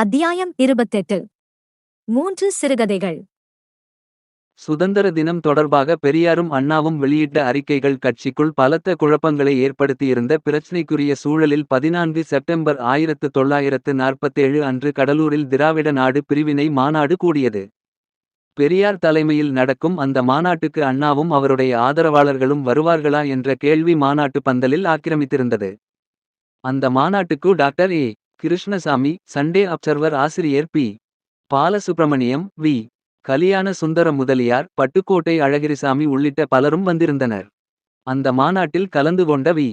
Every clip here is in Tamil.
அத்தியாயம் 28. 3 சிறுகதைகள். சுதந்திர தினம் தொடர்பாக பெரியாரும் அண்ணாவும் வெளியிட்ட அறிக்கைகள் கட்சிக்குள் பலத்த குழப்பங்களை ஏற்படுத்தியிருந்த பிரச்சினைக்குரிய சூழலில் 14 செப்டம்பர் 1947 அன்று கடலூரில் திராவிட நாடு பிரிவினை மாநாடு கூடியது. பெரியார் தலைமையில் நடக்கும் அந்த மாநாட்டுக்கு அண்ணாவும் அவருடைய ஆதரவாளர்களும் வருவார்களா என்ற கேள்வி மாநாட்டு பந்தலில் ஆக்கிரமித்திருந்தது. அந்த மாநாட்டுக்கு doctor A. Krishnasamy, Sunday Observer ஆசிரியர் பி. பாலசுப்ரமணியம், வி. கலியாண சுந்தர முதலியார், பட்டுக்கோட்டை அழகிரிசாமி உள்ளிட்ட பலரும் வந்திருந்தனர். அந்த மாநாட்டில் கலந்து கொண்ட வி.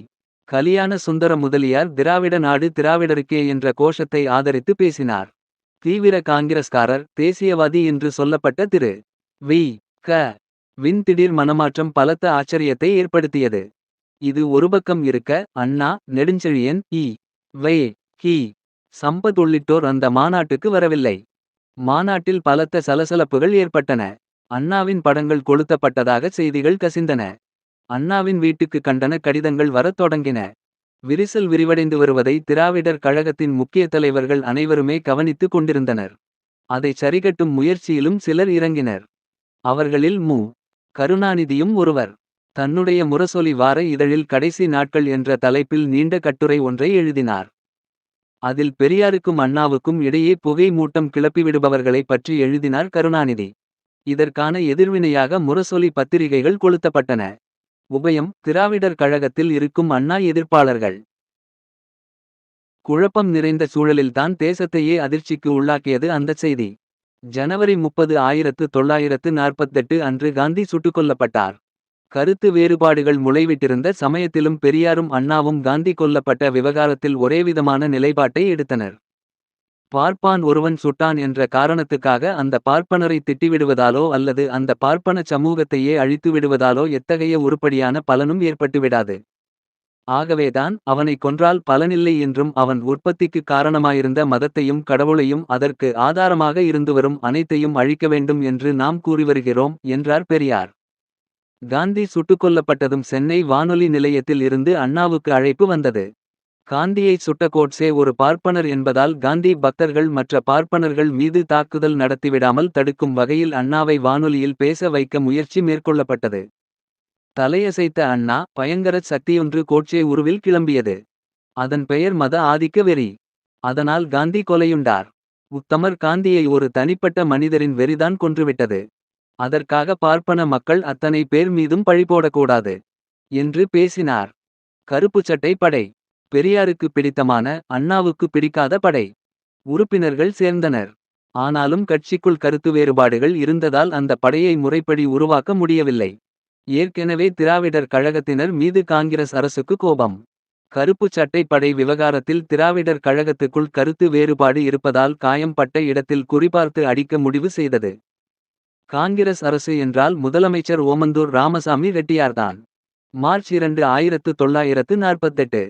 கலியாண சுந்தர முதலியார் திராவிட நாடு திராவிடருக்கே என்ற கோஷத்தை ஆதரித்து பேசினார். தீவிர காங்கிரஸ்காரர், தேசியவாதி என்று சொல்லப்பட்ட திரு. வி. க. வின் திடீர் மனமாற்றம் பலத்த ஆச்சரியத்தை ஏற்படுத்தியது. இது ஒருபக்கம் இருக்க, அண்ணா, நெடுஞ்செழியன், இ. வே. கி. சம்பத் உள்ளிட்டோர் அந்த மாநாட்டுக்கு வரவில்லை. மாநாட்டில் பலத்த சலசலப்புகள் ஏற்பட்டன. அண்ணாவின் படங்கள் கொளுத்தப்பட்டதாக செய்திகள் கசிந்தன. அண்ணாவின் வீட்டுக்கு கண்டன கடிதங்கள் வரத் தொடங்கின. விரிசல் விரிவடைந்து வருவதை திராவிடர் கழகத்தின் முக்கிய தலைவர்கள் அனைவருமே கவனித்துக் கொண்டிருந்தனர். அதை சரிகட்டும் முயற்சியிலும் சிலர் இறங்கினர். அவர்களில் மு. கருணாநிதியும் ஒருவர். தன்னுடைய முரசொலி வார இதழில் கடைசி நாட்கள் என்ற தலைப்பில் நீண்ட கட்டுரை ஒன்றை எழுதினார். அதில் பெரியாருக்கும் அண்ணாவுக்கும் இடையே புகை மூட்டம் கிளப்பிவிடுபவர்களைப் பற்றி எழுதினார் கருணாநிதி. இதற்கான எதிர்வினையாக முரசொலி பத்திரிகைகள் கொளுத்தப்பட்டன. உபயம்: திராவிடர் கழகத்தில் இருக்கும் அண்ணா எதிர்ப்பாளர்கள். குழப்பம் நிறைந்த சூழலில்தான் தேசத்தையே அதிர்ச்சிக்கு உள்ளாக்கியது அந்தச் செய்தி. ஜனவரி 30, 1948 அன்று காந்தி சுட்டுக்கொல்லப்பட்டார். கருத்து வேறுபாடுகள் முளைவிட்டிருந்த சமயத்திலும் பெரியாரும் அண்ணாவும் காந்தி கொல்லப்பட்ட விவகாரத்தில் ஒரேவிதமான நிலைப்பாட்டை எடுத்தனர். பார்ப்பான் ஒருவன் சுட்டான் என்ற காரணத்துக்காக அந்த பார்ப்பனரை திட்டிவிடுவதாலோ அல்லது அந்த பார்ப்பன சமூகத்தையே அழித்து விடுவதாலோ எத்தகைய உருப்படியான பலனும் ஏற்பட்டுவிடாது. ஆகவேதான் அவனை கொன்றால் பலனில்லை என்றும் அவன் உற்பத்திக்கு காரணமாயிருந்த மதத்தையும் கடவுளையும் அதற்கு ஆதாரமாக இருந்துவரும் அனைத்தையும் அழிக்க வேண்டும் என்று நாம் கூறிவருகிறோம் என்றார் பெரியார். காந்தி சுட்டுக்கொல்லப்பட்டதும் சென்னை வானொலி நிலையத்தில் இருந்து அண்ணாவுக்கு அழைப்பு வந்தது. காந்தியை சுட்ட கோட்சே ஒரு பார்ப்பனர் என்பதால் காந்தி பக்தர்கள் மற்ற பார்ப்பனர்கள் மீது தாக்குதல் நடத்திவிடாமல் தடுக்கும் வகையில் அண்ணாவை வானொலியில் பேச வைக்க முயற்சி மேற்கொள்ளப்பட்டது. தலையசைத்த அண்ணா, பயங்கரச் சக்தியொன்று கோட்சே உருவில் கிளம்பியது. அதன் பெயர் மத ஆதிக்க வெறி. அதனால் காந்தி கொலையுண்டார். உத்தமர் காந்தியை ஒரு தனிப்பட்ட மனிதரின் வெறிதான் கொன்றுவிட்டது. அதற்காக பார்ப்பன மக்கள் அத்தனை பேர் மீதும் பழிபோடக்கூடாது என்று பேசினார். கருப்புச் சட்டை படை. பெரியாருக்கு பிடித்தமான, அண்ணாவுக்கு பிடிக்காத படை. உறுப்பினர்கள் சேர்ந்தனர். ஆனாலும் கட்சிக்குள் கருத்து வேறுபாடுகள் இருந்ததால் அந்த படையை முறைப்படி உருவாக்க முடியவில்லை. ஏற்கெனவே திராவிடர் கழகத்தினர் மீது காங்கிரஸ் அரசுக்கு கோபம். கருப்புச் சட்டை படை விவகாரத்தில் திராவிடர் கழகத்துக்குள் கருத்து வேறுபாடு இருப்பதால் காயம் பட்ட இடத்தில் குறிபார்த்து அடிக்க முடிவு செய்தது. காங்கிரஸ் அரசு என்றால் முதலமைச்சர் ஓமந்தூர் ராமசாமி ரெட்டியார்தான். மார்ச் 2, 1948.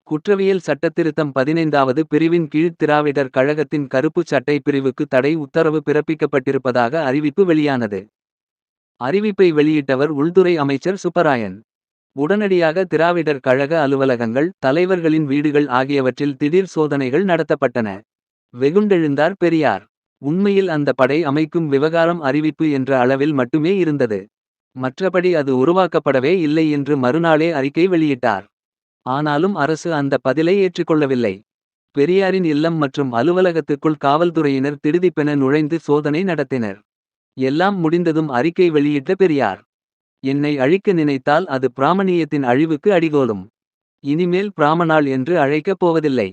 குற்றவியல் சட்டத்திருத்தம் 15வது பிரிவின் கீழ் திராவிடர் கழகத்தின் கருப்புச் சட்டை பிரிவுக்கு தடை உத்தரவு பிறப்பிக்கப்பட்டிருப்பதாக அறிவிப்பு வெளியானது. அறிவிப்பை வெளியிட்டவர் உள்துறை அமைச்சர் சுப்பராயன். உடனடியாக திராவிடர் கழக அலுவலகங்கள், தலைவர்களின் வீடுகள் ஆகியவற்றில் திடீர் சோதனைகள் நடத்தப்பட்டன. வெகுண்டெழுந்தார் பெரியார். உண்மையில் அந்த படை அமைக்கும் விவகாரம் அறிவிப்பு என்ற அளவில் மட்டுமே இருந்தது. மற்றபடி அது உருவாக்கப்படவே இல்லை என்று மறுநாளே அறிக்கை வெளியிட்டார். ஆனாலும் அரசு அந்த பதிலை ஏற்றுக்கொள்ளவில்லை. பெரியாரின் இல்லம் மற்றும் அலுவலகத்துக்குள் காவல்துறையினர் திடுதிப்பென நுழைந்து சோதனை நடத்தினர். எல்லாம் முடிந்ததும் அறிக்கை வெளியிட்ட பெரியார், என்னை அழிக்க நினைத்தால் அது பிராமணியத்தின் அழிவுக்கு அடிகோலும். இனிமேல் பிராமணாள் என்று அழைக்கப் போவதில்லை.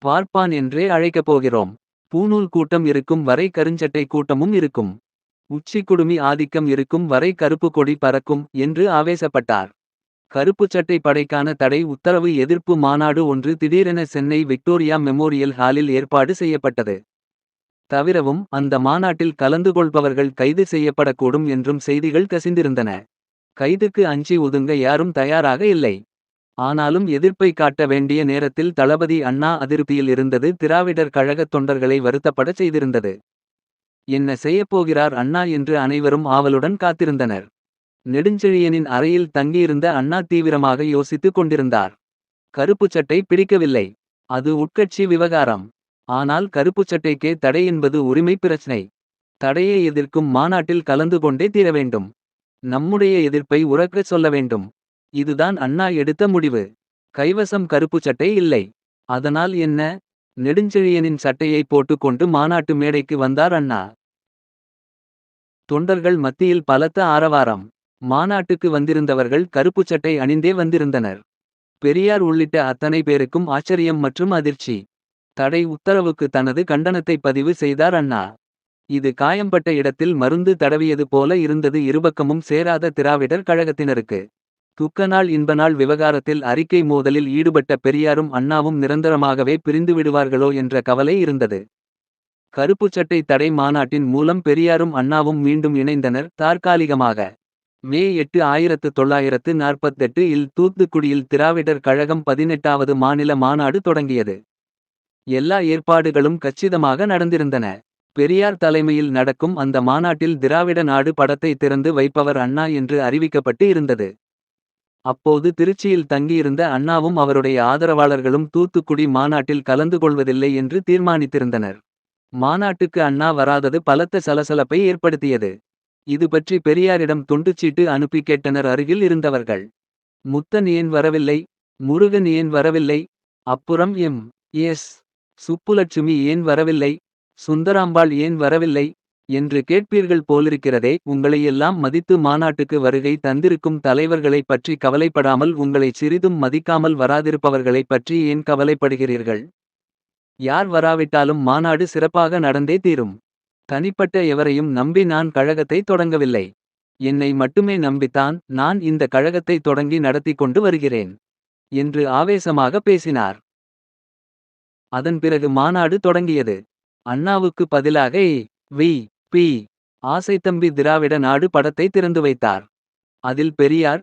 பார்ப்பான் என்றே அழைக்கப் போகிறோம். பூணூல் கூட்டம் இருக்கும் வரை கருஞ்சட்டை கூட்டமும் இருக்கும். உச்சி குடுமி ஆதிக்கம் இருக்கும் வரை கருப்பு கொடி பறக்கும் என்று ஆவேசப்பட்டார். கருப்புச் சட்டை படைக்கான தடை உத்தரவு எதிர்ப்பு மாநாடு ஒன்று திடீரென சென்னை விக்டோரியா மெமோரியல் ஹாலில் ஏற்பாடு செய்யப்பட்டது. தவிரவும் அந்த மாநாட்டில் கலந்து கொள்பவர்கள் கைது செய்யப்படக்கூடும் என்றும் செய்திகள் கசிந்திருந்தன. கைதுக்கு அஞ்சி ஒதுங்க யாரும் தயாராக இல்லை. ஆனாலும் எதிர்ப்பை காட்ட வேண்டிய நேரத்தில் தளபதி அண்ணா அதிருப்தியில் இருந்தது திராவிடர் கழகத் தொண்டர்களை வருத்தப்படச் செய்திருந்தது. என்ன செய்யப்போகிறார் அண்ணா என்று அனைவரும் ஆவலுடன் காத்திருந்தனர். நெடுஞ்செழியனின் அறையில் தங்கியிருந்த அண்ணா தீவிரமாக யோசித்துக் கொண்டிருந்தார். கருப்புச் சட்டை பிடிக்கவில்லை. அது உட்கட்சி விவகாரம். ஆனால் கருப்புச் சட்டைக்கே தடை என்பது உரிமை பிரச்சனை. தடையை எதிர்க்கும் மாநாட்டில் கலந்து கொண்டே தீர வேண்டும். நம்முடைய எதிர்ப்பை உரக்கச் சொல்ல வேண்டும். இதுதான் அண்ணா எடுத்த முடிவு. கைவசம் கருப்புச் சட்டை இல்லை. அதனால் என்ன? நெடுஞ்செழியனின் சட்டையை போட்டுக்கொண்டு மாநாட்டு மேடைக்கு வந்தார் அண்ணா. தொண்டர்கள் மத்தியில் பலத்த ஆரவாரம். மாநாட்டுக்கு வந்திருந்தவர்கள் கருப்புச் சட்டை அணிந்தே வந்திருந்தனர். பெரியார் உள்ளிட்ட அத்தனை பேருக்கும் ஆச்சரியம் மற்றும் அதிர்ச்சி. தடை உத்தரவுக்கு தனது கண்டனத்தை பதிவு செய்தார் அண்ணா. இது காயம்பட்ட இடத்தில் மருந்து தடவியது போல இருந்தது. இருபக்கமும் சேராத திராவிடர் கழகத்தினருக்கு. துக்கநாள் இன்பநாள் விவகாரத்தில் அறிக்கை மோதலில் ஈடுபட்ட பெரியாரும் அண்ணாவும் நிரந்தரமாகவே பிரிந்து விடுவார்களோ என்ற கவலை இருந்தது. கருப்புச் சட்டை தடை மாநாட்டின் மூலம் பெரியாரும் அண்ணாவும் மீண்டும் இணைந்தனர் தற்காலிகமாக. மே 8 1948 இல் தூத்துக்குடியில் திராவிடர் கழகம் 18வது மாநில மாநாடு தொடங்கியது. எல்லா ஏற்பாடுகளும் கச்சிதமாக நடந்திருந்தன. பெரியார் தலைமையில் நடக்கும் அந்த மாநாட்டில் திராவிட நாடு படத்தை திறந்து வைப்பவர் அண்ணா என்று அறிவிக்கப்பட்டு இருந்தது. அப்போது திருச்சியில் தங்கியிருந்த அண்ணாவும் அவருடைய ஆதரவாளர்களும் தூத்துக்குடி மாநாட்டில் கலந்து கொள்வதில்லை என்று தீர்மானித்திருந்தனர். மாநாட்டுக்கு அண்ணா வராதது பலத்த சலசலப்பை ஏற்படுத்தியது. இது பற்றி பெரியாரிடம் துண்டுச்சீட்டு அனுப்பி கேட்டனர் அருகில் இருந்தவர்கள். முத்தன் ஏன் வரவில்லை? முருகன் ஏன் வரவில்லை? அப்புறம் எஸ். சுப்புலட்சுமி ஏன் வரவில்லை? சுந்தராம்பாள் ஏன் வரவில்லை? என்று கேட்பீர்கள் போலிருக்கிறதே. உங்களையெல்லாம் மதித்து மாநாட்டுக்கு வருகை தந்திருக்கும் தலைவர்களைப் பற்றி கவலைப்படாமல் உங்களைச் சிறிதும் மதிக்காமல் வராதிருப்பவர்களைப் பற்றி ஏன் கவலைப்படுகிறீர்கள்? யார் வராவிட்டாலும் மாநாடு சிறப்பாக நடந்தே தீரும். தனிப்பட்ட எவரையும் நம்பி நான் கழகத்தை தொடங்கவில்லை. என்னை மட்டுமே நம்பித்தான் நான் இந்த கழகத்தை தொடங்கி நடத்தி கொண்டு வருகிறேன் என்று ஆவேசமாக பேசினார். அதன் பிறகு மாநாடு தொடங்கியது. அண்ணாவுக்கு பதிலாக வி. ஆசைத்தம்பி திராவிட நாடு படத்தை திறந்து வைத்தார். அதில் பெரியார்,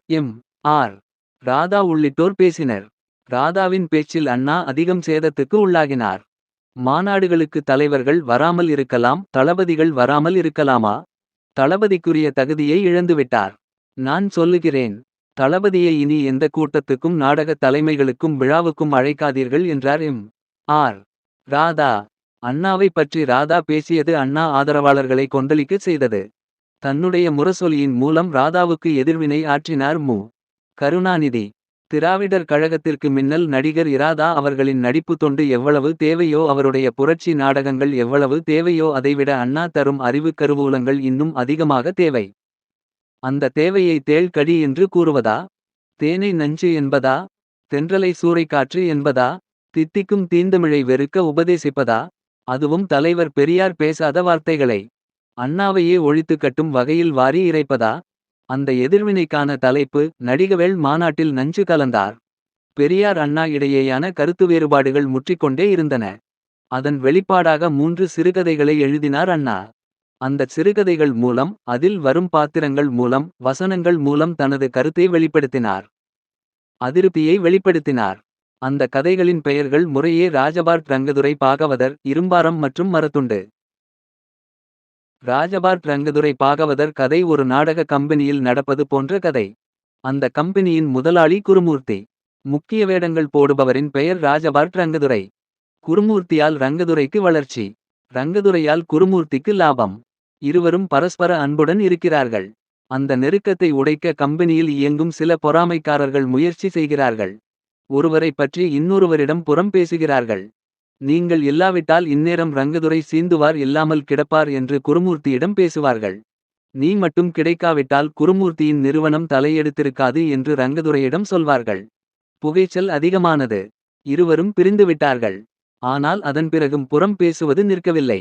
ஆர். ராதா உள்ளிட்டோர் பேசினர். ராதாவின் பேச்சில் அண்ணா அதிகம் சேதத்துக்கு உள்ளாகினார். மாநாடுகளுக்கு தலைவர்கள் வராமல் இருக்கலாம், தளபதிகள் வராமல் இருக்கலாமா? தளபதிக்குரிய தகுதியை இழந்துவிட்டார். நான் சொல்லுகிறேன், தளபதியை இனி எந்த கூட்டத்துக்கும் நாடக தலைமைகளுக்கும் விழாவுக்கும் அழைக்காதீர்கள் என்றார் ஆர். ராதா. அண்ணாவை பற்றி ராதா பேசியது அண்ணா ஆதரவாளர்களை கொந்தளிக்கச் செய்தது. தன்னுடைய முரசொலியின் மூலம் ராதாவுக்கு எதிர்வினை ஆற்றினார் கருணாநிதி. திராவிடர் கழகத்திற்கு மின்னல் நடிகர் இராதா அவர்களின் நடிப்பு தொண்டு எவ்வளவு தேவையோ, அவருடைய புரட்சி நாடகங்கள் எவ்வளவு தேவையோ, அதைவிட அண்ணா தரும் அறிவு கருவூலங்கள் இன்னும் அதிகமாக தேவை. அந்த தேவையை தேள் கடி என்று கூறுவதா? தேனை நஞ்சு என்பதா? தென்றலை சூறைக்காற்று என்பதா? தித்திக்கும் தீந்தமிழை வெறுக்க உபதேசிப்பதா? அதுவும் தலைவர் பெரியார் பேசாத வார்த்தைகளை அண்ணாவையே ஒழித்து கட்டும் வகையில் வாரி இறைப்பதா? அந்த எதிர்வினைக்கான தலைப்பு நடிகவேள் மாநாட்டில் நஞ்சு கலந்தார். பெரியார் அண்ணா இடையேயான கருத்து வேறுபாடுகள் முற்றிக்கொண்டே இருந்தன. அதன் வெளிப்பாடாக 3 சிறுகதைகளை எழுதினார் அண்ணா. அந்த சிறுகதைகள் மூலம், அதில் வரும் பாத்திரங்கள் மூலம், வசனங்கள் மூலம் தனது கருத்தை வெளிப்படுத்தினார். அதிருப்தியை வெளிப்படுத்தினார். அந்த கதைகளின் பெயர்கள் முறையே ராஜபார்ட் ரங்கதுரை பாகவதர், இரும்பாரம் மற்றும் மரத்துண்டு. ராஜபார்ட் ரங்கதுரை பாகவதர் கதை ஒரு நாடக கம்பெனியில் நடப்பது போன்ற கதை. அந்த கம்பெனியின் முதலாளி குருமூர்த்தி. முக்கிய வேடங்கள் போடுபவரின் பெயர் ராஜபார்ட் ரங்கதுரை. குருமூர்த்தியால் ரங்கதுரைக்கு வளர்ச்சி, ரங்கதுரையால் குருமூர்த்திக்கு லாபம். இருவரும் பரஸ்பர அன்புடன் இருக்கிறார்கள். அந்த நெருக்கத்தை உடைக்க கம்பெனியில் இயங்கும் சில பொறாமைக்காரர்கள் முயற்சி செய்கிறார்கள். ஒருவரை பற்றி இன்னொருவரிடம் புறம் பேசுகிறார்கள். நீங்கள் இல்லாவிட்டால் இந்நேரம் ரங்கதுரை சீந்துவார், இல்லாமல் கிடப்பார் என்று குருமூர்த்தியிடம் பேசுவார்கள். நீ மட்டும் கிடைக்காவிட்டால் குருமூர்த்தியின் நிறுவனம் தலையெடுத்திருக்காது என்று ரங்கதுரையிடம் சொல்வார்கள். புகைச்சல் அதிகமானது. இருவரும் பிரிந்துவிட்டார்கள். ஆனால் அதன் பிறகும் புறம் பேசுவது நிற்கவில்லை.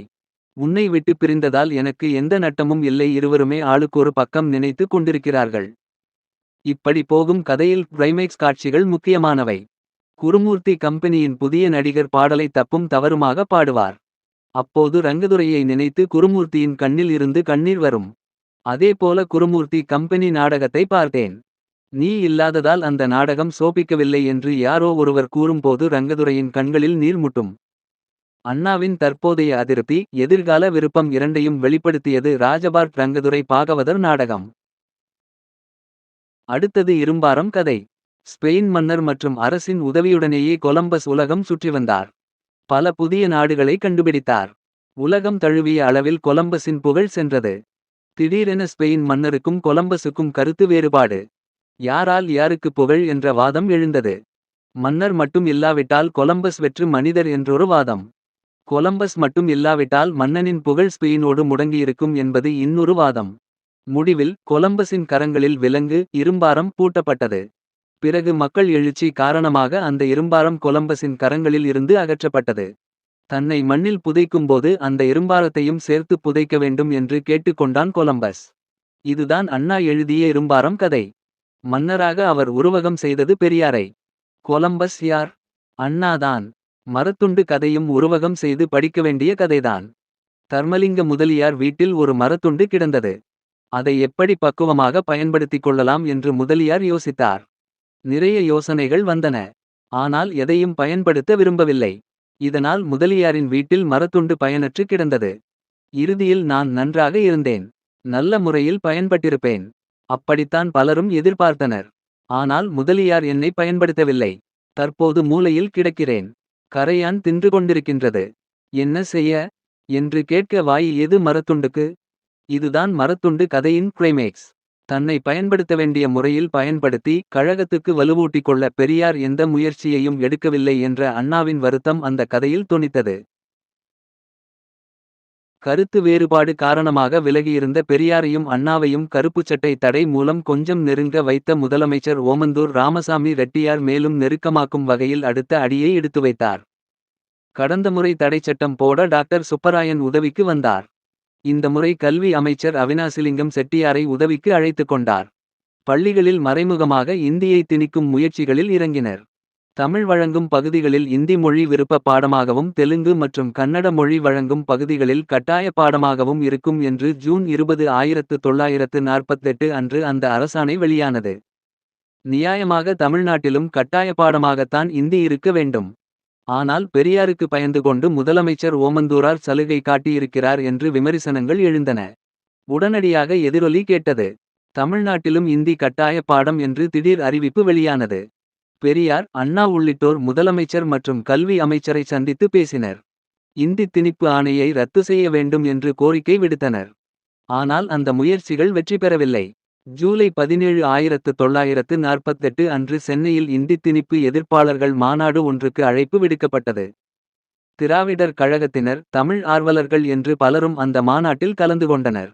உன்னை விட்டு பிரிந்ததால் எனக்கு எந்த நட்டமும் இல்லை. இருவருமே ஆளுக்கொரு பக்கம் நினைத்து கொண்டிருக்கிறார்கள். இப்படி போகும் கதையில் கிளைமேக்ஸ் காட்சிகள் முக்கியமானவை. குருமூர்த்தி கம்பெனியின் புதிய நடிகர் பாடலை தப்பும் தவறுமாக பாடுவார். அப்போது ரங்கதுரையை நினைத்து குருமூர்த்தியின் கண்ணில் இருந்து கண்ணீர் வரும். அதேபோல குருமூர்த்தி கம்பெனி நாடகத்தை பார்த்தேன். நீ இல்லாததால் அந்த நாடகம் சோபிக்கவில்லை என்று யாரோ ஒருவர் கூறும்போது ரங்கதுரையின் கண்களில் நீர் முட்டும். அண்ணாவின் தற்போதைய அதிருப்தி, எதிர்கால விருப்பம் இரண்டையும் வெளிப்படுத்தியது ராஜபார்ட் ரங்கதுரை பாகவதர் நாடகம். அடுத்தது இரும்பாரம் கதை. ஸ்பெயின் மன்னர் மற்றும் அரசின் உதவியுடனேயே கொலம்பஸ் உலகம் சுற்றி வந்தார். பல புதிய நாடுகளை கண்டுபிடித்தார். உலகம் தழுவிய அளவில் கொலம்பஸின் புகழ் சென்றது. திடீரென ஸ்பெயின் மன்னருக்கும் கொலம்பஸுக்கும் கருத்து வேறுபாடு. யாரால் யாருக்கு புகழ் என்ற வாதம் எழுந்தது. மன்னர் மட்டும் இல்லாவிட்டால் கொலம்பஸ் வெற்று மனிதர் என்றொரு வாதம். கொலம்பஸ் மட்டும் இல்லாவிட்டால் மன்னனின் புகழ் ஸ்பெயினோடு முடங்கியிருக்கும் என்பது இன்னொரு வாதம். முடிவில் கொலம்பஸின் கரங்களில் விலங்கு இரும்பாரம் பூட்டப்பட்டது. பிறகு மக்கள் எழுச்சி காரணமாக அந்த இரும்பாரம் கொலம்பஸின் கரங்களில் இருந்து அகற்றப்பட்டது. தன்னை மண்ணில் புதைக்கும்போது அந்த இரும்பாரத்தையும் சேர்த்து புதைக்க வேண்டும் என்று கேட்டுக்கொண்டான் கொலம்பஸ். இதுதான் அண்ணா எழுதிய இரும்பாரம் கதை. மன்னராக அவர் உருவகம் செய்தது பெரியாரை. கொலம்பஸ் யார்? அண்ணாதான். மரத்துண்டு கதையும் உருவகம் செய்து படிக்க வேண்டிய கதைதான். தர்மலிங்க முதலியார் வீட்டில் ஒரு மரத்துண்டு கிடந்தது. அதை எப்படி பக்குவமாக பயன்படுத்திக் கொள்ளலாம் என்று முதலியார் யோசித்தார். நிறைய யோசனைகள் வந்தன. ஆனால் எதையும் பயன்படுத்த விரும்பவில்லை. இதனால் முதலியாரின் வீட்டில் மரத்துண்டு பயனற்று கிடந்தது. இறுதியில் நான் நன்றாக இருந்தேன். நல்ல முறையில் பயன்பட்டிருப்பேன். அப்படித்தான் பலரும் எதிர்பார்த்தனர். ஆனால் முதலியார் என்னை பயன்படுத்தவில்லை. தற்போது மூலையில் கிடக்கிறேன். கரையான் தின்று கொண்டிருக்கின்றது. என்ன செய்ய என்று கேட்க வாய் எது மரத்துண்டுக்கு? இதுதான் மரத்துண்டு கதையின் கிளைமேக்ஸ். தன்னை பயன்படுத்த வேண்டிய முறையில் பயன்படுத்தி கழகத்துக்கு வலுவூட்டிக் கொள்ள பெரியார் எந்த முயற்சியையும் எடுக்கவில்லை என்ற அண்ணாவின் வருத்தம் அந்த கதையில் தொனித்தது. கருத்து வேறுபாடு காரணமாக விலகியிருந்த பெரியாரையும் அண்ணாவையும் கருப்புச் சட்டை தடை மூலம் கொஞ்சம் நெருங்க வைத்த முதலமைச்சர் ஓமந்தூர் ராமசாமி ரெட்டியார் மேலும் நெருக்கமாக்கும் வகையில் அடுத்த அடியை எடுத்து வைத்தார். கடந்த முறை தடைச்சட்டம் போட டாக்டர் சுப்பராயன் உதவிக்கு வந்தார். இந்த முறை கல்வி அமைச்சர் அவினாசிலிங்கம் செட்டியாரை உதவிக்கு அழைத்துக் கொண்டார். பள்ளிகளில் மறைமுகமாக இந்தியை திணிக்கும் முயற்சிகளில் இறங்கினர். தமிழ் வழங்கும் பகுதிகளில் இந்தி மொழி விருப்ப பாடமாகவும் தெலுங்கு மற்றும் கன்னட மொழி வழங்கும் பகுதிகளில் கட்டாய பாடமாகவும் இருக்கும் என்று ஜூன் 20, 1948 அன்று அந்த அரசாணை வெளியானது. நியாயமாக தமிழ்நாட்டிலும் கட்டாய பாடமாகத்தான் இந்தி இருக்க வேண்டும். ஆனால் பெரியாருக்கு பயந்து கொண்டு முதலமைச்சர் ஓமந்தூரார் சலுகை காட்டியிருக்கிறார் என்று விமரிசனங்கள் எழுந்தன. உடனடியாக எதிரொலி கேட்டது. தமிழ்நாட்டிலும் இந்தி கட்டாய பாடம் என்று திடீர் அறிவிப்பு வெளியானது. பெரியார், அண்ணா உள்ளிட்டோர் முதலமைச்சர் மற்றும் கல்வி அமைச்சரை சந்தித்து பேசினர். இந்தி திணிப்பு ஆணையை ரத்து செய்ய வேண்டும் என்று கோரிக்கை விடுத்தனர். ஆனால் அந்த முயற்சிகள் வெற்றி பெறவில்லை. ஜூலை 17, 1948 அன்று சென்னையில் இந்தி திணிப்பு எதிர்ப்பாளர்கள் மாநாடு ஒன்றுக்கு அழைப்பு விடுக்கப்பட்டது. திராவிடர் கழகத்தினர், தமிழ் ஆர்வலர்கள் என்று பலரும் அந்த மாநாட்டில் கலந்து கொண்டனர்.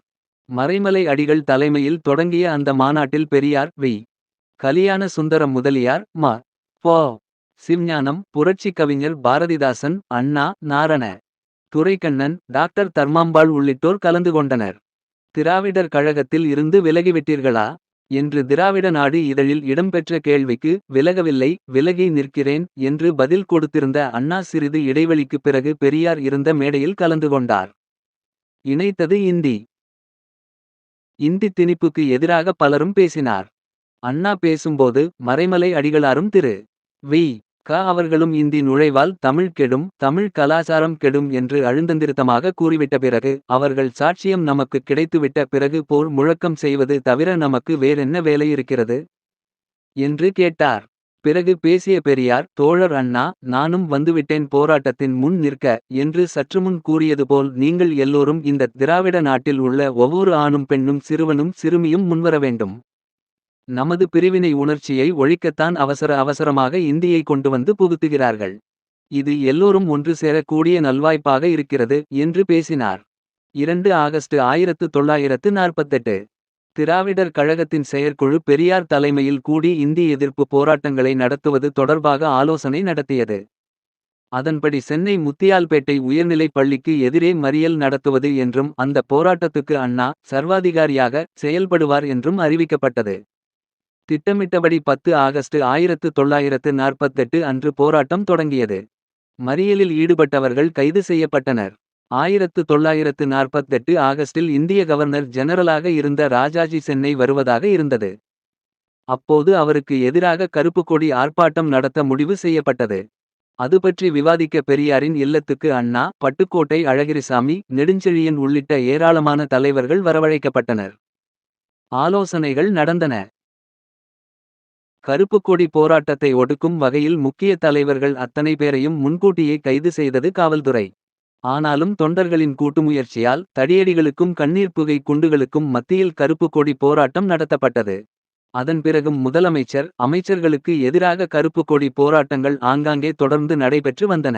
மறைமலை அடிகள் தலைமையில் தொடங்கிய அந்த மாநாட்டில் பெரியார், வி. கலியாண சுந்தரம் முதலியார், ம. பொ. சிவஞானம், புரட்சி கவிஞர் பாரதிதாசன், அண்ணா, நாரண. துரைக்கண்ணன், டாக்டர் தர்மாம்பாள் உள்ளிட்டோர் கலந்து கொண்டனர். திராவிடர் கழகத்தில் இருந்து விலகிவிட்டீர்களா என்று திராவிட நாடு இதழில் இடம்பெற்ற கேள்விக்கு விலகவில்லை, விலகி நிற்கிறேன் என்று பதில் கொடுத்திருந்த அண்ணா சிறிது இடைவெளிக்குப் பிறகு பெரியார் இருந்த மேடையில் கலந்து கொண்டார். இணைத்தது இந்தி. இந்தி திணிப்புக்கு எதிராக பலரும் பேசினார். அண்ணா பேசும்போது மறைமலை அடிகளாரும் திரு. வி. க. அவர்களும் இந்தி நுழைவால் தமிழ் கெடும், தமிழ் கலாசாரம் கெடும் என்று அழுந்தந்திருத்தமாக கூறிவிட்ட பிறகு, அவர்கள் சாட்சியம் நமக்கு கிடைத்துவிட்ட பிறகு போர் முழக்கம் செய்வது தவிர நமக்கு வேறென்ன வேலை இருக்கிறது என்று கேட்டார். பிறகு பேசிய பெரியார், தோழர் அண்ணா, நானும் வந்துவிட்டேன் போராட்டத்தின் முன் நிற்க என்று சற்றுமுன் கூறியது போல் நீங்கள் எல்லோரும் இந்த திராவிட நாட்டில் உள்ள ஒவ்வொரு ஆணும் பெண்ணும் சிறுவனும் சிறுமியும் முன்வர வேண்டும். நமது பிரிவினை உணர்ச்சியை ஒழிக்கத்தான் அவசரமாக இந்தியை கொண்டு வந்து புகுத்துகிறார்கள். இது எல்லோரும் ஒன்று சேரக்கூடிய நல்வாய்ப்பாக இருக்கிறது என்று பேசினார். 2 ஆகஸ்ட் 1948. திராவிடர் கழகத்தின் செயற்குழு பெரியார் தலைமையில் கூடி இந்தி எதிர்ப்பு போராட்டங்களை நடத்துவது தொடர்பாக ஆலோசனை நடத்தியது. அதன்படி சென்னை முத்தியால்பேட்டை உயர்நிலைப் பள்ளிக்கு எதிரே மறியல் நடத்துவது என்றும் அந்த போராட்டத்துக்கு அண்ணா சர்வாதிகாரியாக செயல்படுவார் என்றும் அறிவிக்கப்பட்டது. திட்டமிட்டபடி 10 ஆகஸ்ட் 1948 அன்று போராட்டம் தொடங்கியது. மறியலில் ஈடுபட்டவர்கள் கைது செய்யப்பட்டனர். 1948 ஆகஸ்டில் இந்திய கவர்னர் ஜெனரலாக இருந்த ராஜாஜி சென்னை வருவதாக இருந்தது. அப்போது அவருக்கு எதிராக கருப்பு கொடி ஆர்ப்பாட்டம் நடத்த முடிவு செய்யப்பட்டது. அது பற்றி விவாதிக்க பெரியாரின் இல்லத்துக்கு அண்ணா, பட்டுக்கோட்டை அழகிரிசாமி, நெடுஞ்செழியன் உள்ளிட்ட ஏராளமான தலைவர்கள் வரவழைக்கப்பட்டனர். ஆலோசனைகள் நடந்தன. கருப்புக் கொடி போராட்டத்தை ஒடுக்கும் வகையில் முக்கிய தலைவர்கள் அத்தனை பேரையும் முன்கூட்டியே கைது செய்தது காவல்துறை. ஆனாலும் தொண்டர்களின் கூட்டுமுயற்சியால் தடியடிகளுக்கும் கண்ணீர் புகை குண்டுகளுக்கும் மத்தியில் கருப்புக் கொடி போராட்டம் நடத்தப்பட்டது. அதன் பிறகும் முதலமைச்சர் அமைச்சர்களுக்கு எதிராக கருப்புக் கொடி போராட்டங்கள் ஆங்காங்கே தொடர்ந்து நடைபெற்று வந்தன.